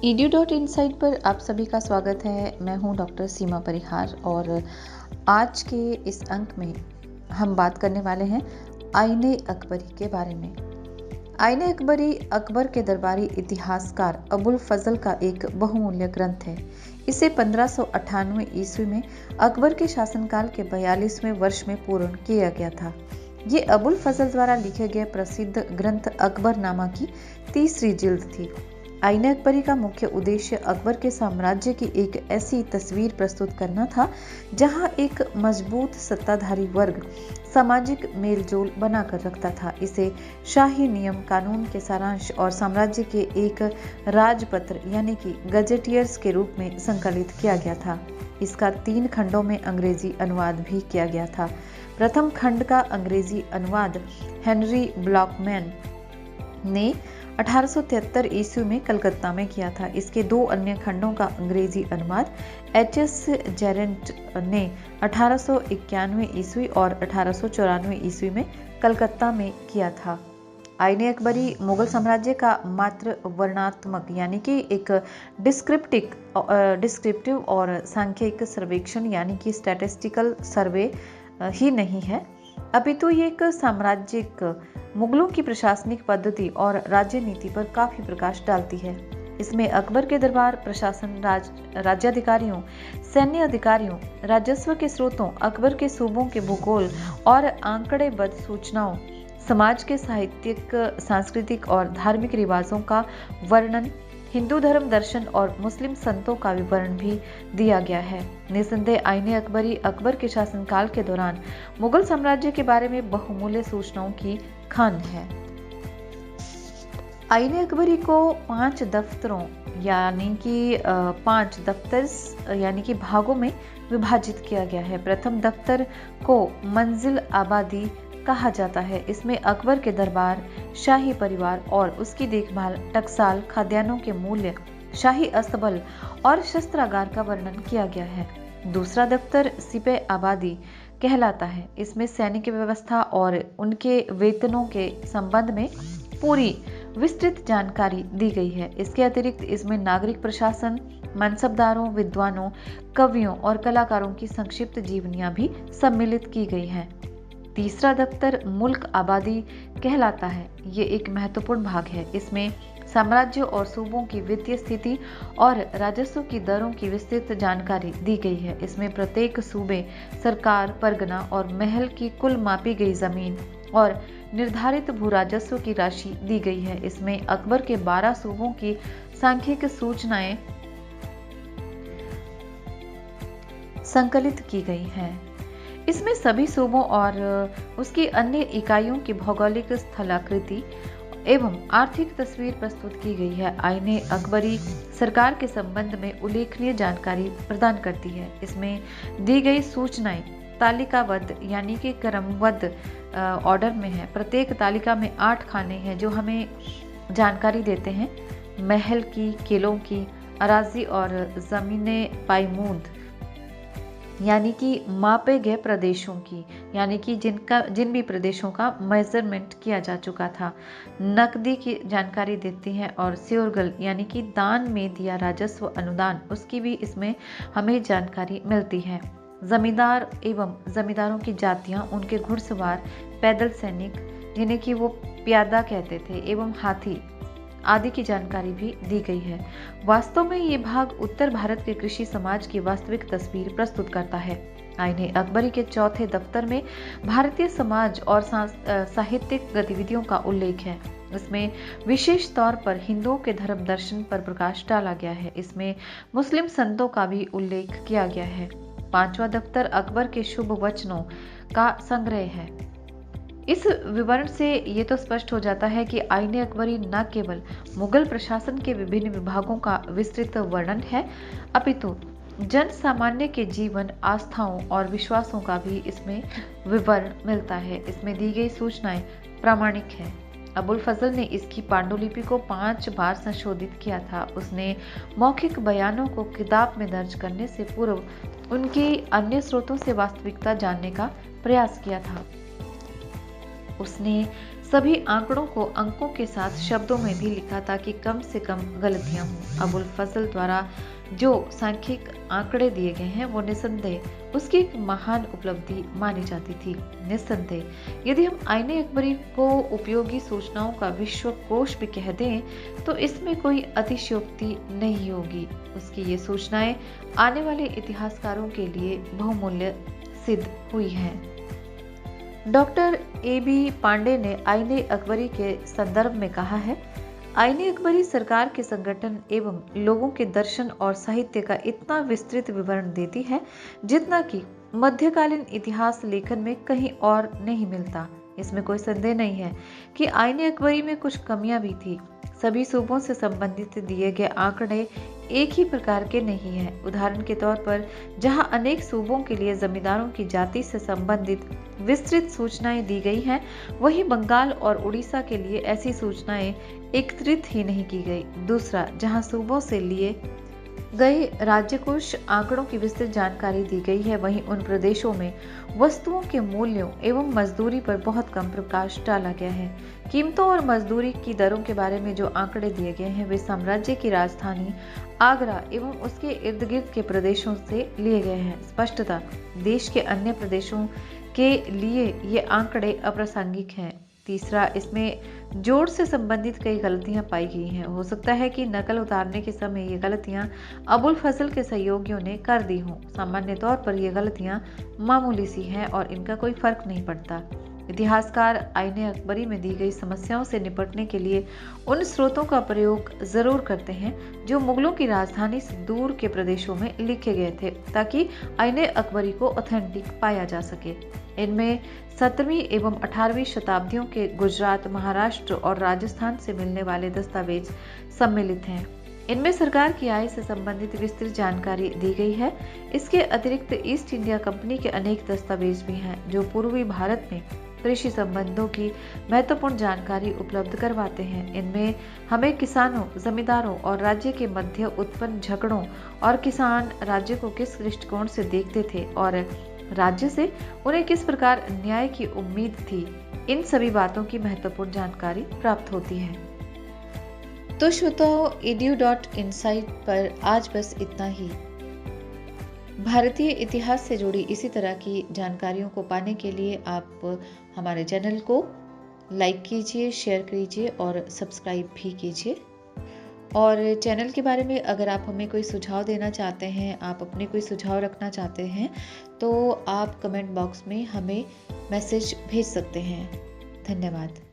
edu.insight पर आप सभी का स्वागत है। मैं हूं डॉक्टर सीमा परिहार और आज के इस अंक में हम बात करने वाले हैं आईने अकबरी के बारे में। आईने अकबरी अकबर के दरबारी इतिहासकार अबुल फजल का एक बहुमूल्य ग्रंथ है। इसे 1598 ईस्वी में अकबर के शासनकाल के 42वें वर्ष में पूर्ण किया गया था। ये अबुल फजल द्वारा लिखे गए प्रसिद्ध ग्रंथ अकबरनामा की तीसरी जिल्द थी। आईने अकबरी का मुख्य उद्देश्य अकबर के साम्राज्य की एक ऐसी तस्वीर प्रस्तुत करना था जहां एक मजबूत सत्ताधारी वर्ग सामाजिक मेलजोल बनाकर रखता था। इसे शाही नियम कानून के सारांश और साम्राज्य के एक राजपत्र यानी कि गजेटियर्स के रूप में संकलित किया गया था। इसका 3 खंडों में अंग्रेजी अनुवाद भी किया गया था। प्रथम खंड का अंग्रेजी अनुवाद हेनरी ब्लॉकमैन ने 1873 ईस्वी में कलकत्ता में किया था। इसके 2 अन्य खंडों का अंग्रेजी अनुवाद एच.एस. जेरेंट ने 1891 ईस्वी और 1894 ईस्वी में कलकत्ता में किया था। आईने अकबरी मुगल साम्राज्य का मात्र वर्णनात्मक यानी कि एक डिस्क्रिप्टिव और सांख्यिक सर्वेक्षण यानी कि स्टैटिस्टिकल सर्वे ही नहीं है, अपितु ये एक साम्राज्यिक मुगलों की प्रशासनिक पद्धति और राज्य नीति पर काफी प्रकाश डालती है। इसमें अकबर के दरबार प्रशासन, राज्याधिकारियों, सैन्य अधिकारियों, राजस्व के स्रोतों, अकबर के सूबों के भूगोल और आंकड़ेबद्ध सूचनाओं, समाज के साहित्यिक, सांस्कृतिक और धार्मिक रिवाजों का वर्णन, हिंदू धर्म दर्शन और मुस्लिम संतों का विवरण भी दिया गया है। निसंदेह आईने अकबरी अकबर के शासनकाल के दौरान मुगल साम्राज्य के बारे में बहुमूल्य सूचनाओं की खान है। आईने अकबरी को 5 दफ्तरों यानी कि 5 दफ्तर यानी कि भागों में विभाजित किया गया है। प्रथम दफ्तर को मंजिल आबादी कहा जाता है। इसमें अकबर के दरबार, शाही परिवार और उसकी देखभाल, टकसाल, खाद्यान्नों के मूल्य, शाही अस्तबल और शस्त्रागार का वर्णन किया गया है। दूसरा दफ्तर सिपह आबादी कहलाता है। इसमें सैनिक व्यवस्था और उनके वेतनों के संबंध में पूरी विस्तृत जानकारी दी गई है। इसके अतिरिक्त इसमें नागरिक प्रशासन, मनसबदारों, विद्वानों, कवियों और कलाकारों की संक्षिप्त जीवनियां भी सम्मिलित की गई हैं। तीसरा दफ्तर मुल्क आबादी कहलाता है। ये एक महत्वपूर्ण भाग है। इसमें साम्राज्य और सूबों की वित्तीय स्थिति और राजस्व की दरों की विस्तृत जानकारी दी गई है। इसमें प्रत्येक सूबे, सरकार, परगना और महल की कुल मापी गई जमीन और निर्धारित भू राजस्व की राशि दी गई है। इसमें अकबर के 12 सूबों की सांख्यिक सूचनाएं संकलित की गई हैं। इसमें सभी सूबों और उसकी अन्य इकाइयों की भौगोलिक स्थलाकृति एवं आर्थिक तस्वीर प्रस्तुत की गई है। आईने अकबरी सरकार के संबंध में उल्लेखनीय जानकारी प्रदान करती है। इसमें दी गई सूचनाएं तालिकाबद्ध यानी कि क्रमबद्ध ऑर्डर में है। प्रत्येक तालिका में 8 खाने हैं जो हमें जानकारी देते हैं महल की, किलों की, अराजी और जमीने पायमूद यानी कि मापे गए प्रदेशों की, यानी कि जिन भी प्रदेशों का मेजरमेंट किया जा चुका था। नकदी की जानकारी देती है और स्योरगल यानी कि दान में दिया राजस्व अनुदान, उसकी भी इसमें हमें जानकारी मिलती है। जमींदार एवं जमींदारों की जातियां, उनके घुड़सवार, पैदल सैनिक जिन्हें कि वो प्यादा कहते थे, एवं हाथी आदि की जानकारी भी दी गई है। वास्तव में ये भाग उत्तर भारत के कृषि समाज की वास्तविक तस्वीर प्रस्तुत करता है। आईने अकबरी के चौथे दफ्तर में भारतीय समाज और साहित्यिक गतिविधियों का उल्लेख है। इसमें विशेष तौर पर हिंदुओं के धर्म दर्शन पर प्रकाश डाला गया है। इसमें मुस्लिम संतों का भी उल्लेख किया गया है। 5वां दफ्तर अकबर के शुभ वचनों का संग्रह है। इस विवरण से ये तो स्पष्ट हो जाता है कि आईने अकबरी न केवल मुगल प्रशासन के विभिन्न विभागों का विस्तृत वर्णन है, अपितु जन सामान्य के जीवन, आस्थाओं और विश्वासों का भी इसमें विवरण मिलता है। इसमें दी गई सूचनाएं प्रामाणिक है। अबुल फजल ने इसकी पांडुलिपि को 5 बार संशोधित किया था। उसने मौखिक बयानों को किताब में दर्ज करने से पूर्व उनकी अन्य स्रोतों से वास्तविकता जानने का प्रयास किया था। उसने सभी आंकड़ों को अंकों के साथ शब्दों में भी लिखा ताकि कम से कम गलतियां हों। अबुल फजल द्वारा जो सांख्यिक आंकड़े दिए गए हैं वो निस्संदेह उसकी एक महान उपलब्धि मानी जाती थी। निस्संदेह यदि हम आईने अकबरी को उपयोगी सूचनाओं का विश्वकोश भी कह दें तो इसमें कोई अतिशयोक्ति नहीं होगी। उसकी ये सूचनाएं आने वाले इतिहासकारों के लिए बहुमूल्य सिद्ध हुई हैं। Doctor A.B. पांडे ने आईने अकबरी के संदर्भ में कहा है, आईने अकबरी सरकार के संगठन एवं लोगों के दर्शन और साहित्य का इतना विस्तृत विवरण देती है जितना कि मध्यकालीन इतिहास लेखन में कहीं और नहीं मिलता। इसमें कोई संदेह नहीं है कि आईने अकबरी में कुछ कमियां भी थी। सभी सूबों से संबंधित दिए गए आंकड़े एक ही प्रकार के नहीं हैं। उदाहरण के तौर पर जहां अनेक सूबों के लिए जमींदारों की जाति से संबंधित विस्तृत सूचनाएं दी गई हैं, वहीं बंगाल और उड़ीसा के लिए ऐसी सूचनाएं एकत्रित ही नहीं की गई। दूसरा, जहां सूबों से लिए गए राज्यकोष आंकड़ों की विस्तृत जानकारी दी गई है, वहीं उन प्रदेशों में वस्तुओं के मूल्यों एवं मजदूरी पर बहुत कम प्रकाश डाला गया है। कीमतों और मजदूरी की दरों के बारे में जो आंकड़े दिए गए हैं वे साम्राज्य की राजधानी आगरा एवं उसके इर्द गिर्द के प्रदेशों से लिए गए हैं। स्पष्टतः देश के अन्य प्रदेशों के लिए ये आंकड़े अप्रासंगिक हैं। तीसरा, इसमें जोड़ से संबंधित कई गलतियां पाई गई हैं। हो सकता है कि नकल उतारने के समय ये गलतियां अबुल फजल के सहयोगियों ने कर दी हों। सामान्य तौर पर ये गलतियां मामूली सी हैं और इनका कोई फर्क नहीं पड़ता। इतिहासकार आईने अकबरी में दी गई समस्याओं से निपटने के लिए उन स्रोतों का प्रयोग जरूर करते हैं जो मुगलों की राजधानी से दूर के प्रदेशों में लिखे गए थे, ताकि आईने अकबरी को ऑथेंटिक पाया जा सके। इनमें 17वीं एवं 18वीं शताब्दियों के गुजरात, महाराष्ट्र और राजस्थान से मिलने वाले दस्तावेज सम्मिलित हैं। इनमें सरकार की आय से संबंधित विस्तृत जानकारी दी गई है। इसके अतिरिक्त ईस्ट इंडिया कंपनी के अनेक दस्तावेज भी हैं जो पूर्वी भारत में कृषि संबंधों की महत्वपूर्ण जानकारी उपलब्ध करवाते हैं। इनमें हमें किसानों, जमींदारों और राज्य के मध्य उत्पन्न झगड़ों और किसान राज्य को किस दृष्टिकोण से देखते थे और राज्य से उन्हें किस प्रकार न्याय की उम्मीद थी, इन सभी बातों की महत्वपूर्ण जानकारी प्राप्त होती है। तो श्रोताओ, edu.insight पर आज बस इतना ही। भारतीय इतिहास से जुड़ी इसी तरह की जानकारियों को पाने के लिए आप हमारे चैनल को लाइक कीजिए, शेयर कीजिए और सब्सक्राइब भी कीजिए। और चैनल के बारे में अगर आप हमें कोई सुझाव देना चाहते हैं, आप अपने कोई सुझाव रखना चाहते हैं, तो आप कमेंट बॉक्स में हमें मैसेज भेज सकते हैं। धन्यवाद।